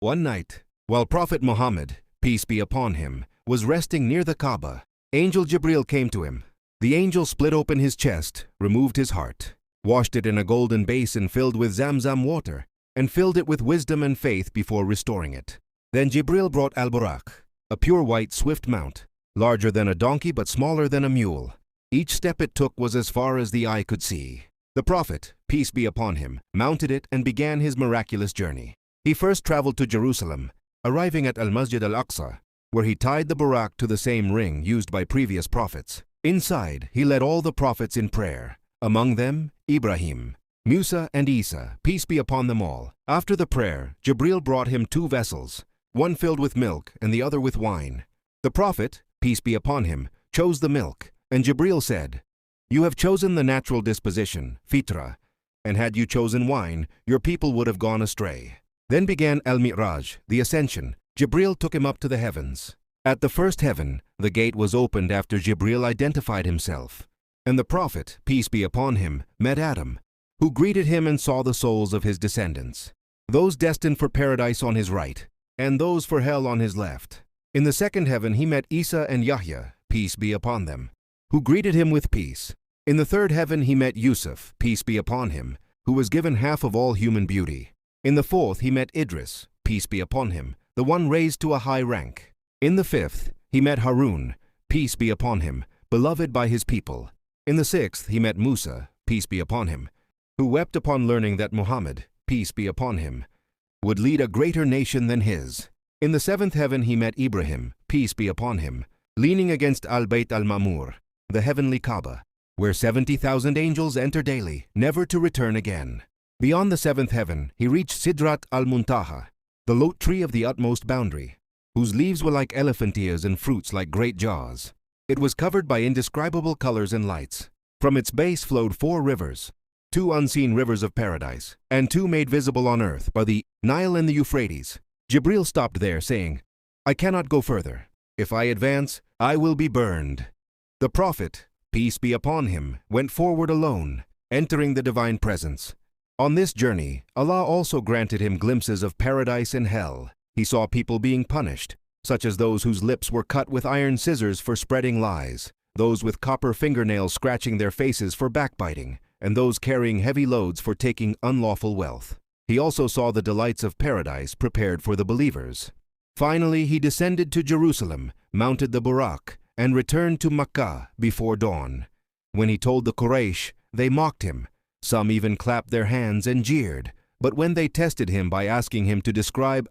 One night, while Prophet Muhammad, peace be upon him, was resting near the Kaaba, Angel Jibril came to him. The angel split open his chest, removed his heart, washed it in a golden basin filled with Zamzam water, and filled it with wisdom and faith before restoring it. Then Jibril brought al-Buraq, a pure white swift mount, larger than a donkey but smaller than a mule. Each step it took was as far as the eye could see. The Prophet, peace be upon him, mounted it and began his miraculous journey. He first traveled to Jerusalem, arriving at Al-Masjid al-Aqsa, where he tied the Buraq to the same ring used by previous prophets. Inside, he led all the prophets in prayer, among them Ibrahim, Musa and Isa, peace be upon them all. After the prayer, Jibril brought him 2 vessels, one filled with milk and the other with wine. The Prophet, peace be upon him, chose the milk, and Jibril said, "You have chosen the natural disposition, fitra, and had you chosen wine, your people would have gone astray." Then began al-Mi'raj, the Ascension. Jibril took him up to the heavens. At the first heaven, the gate was opened after Jibril identified himself, and the Prophet, peace be upon him, met Adam, who greeted him and saw the souls of his descendants, those destined for paradise on his right, and those for hell on his left. In the second heaven he met Isa and Yahya, peace be upon them, who greeted him with peace. In the third heaven he met Yusuf, peace be upon him, who was given half of all human beauty. In the fourth he met Idris, peace be upon him, the one raised to a high rank. In the fifth he met Harun, peace be upon him, beloved by his people. In the sixth he met Musa, peace be upon him, who wept upon learning that Muhammad, peace be upon him, would lead a greater nation than his. In the seventh heaven he met Ibrahim, peace be upon him, leaning against Al-Bayt al-Ma'mur, the heavenly Kaaba, where 70,000 angels enter daily, never to return again. Beyond the seventh heaven, he reached Sidrat al-Muntaha, the Lote Tree of the utmost boundary, whose leaves were like elephant ears and fruits like great jaws. It was covered by indescribable colors and lights. From its base flowed 4 rivers, 2 unseen rivers of paradise, and 2 made visible on earth by the Nile and the Euphrates. Jibril stopped there, saying, "I cannot go further. If I advance, I will be burned." The Prophet, peace be upon him, went forward alone, entering the divine presence. On this journey, Allah also granted him glimpses of paradise and hell. He saw people being punished, such as those whose lips were cut with iron scissors for spreading lies, those with copper fingernails scratching their faces for backbiting, and those carrying heavy loads for taking unlawful wealth. He also saw the delights of paradise prepared for the believers. Finally, he descended to Jerusalem, mounted the Buraq, and returned to Makkah before dawn. When he told the Quraysh, they mocked him. Some even clapped their hands and jeered. But when they tested him by asking him to describe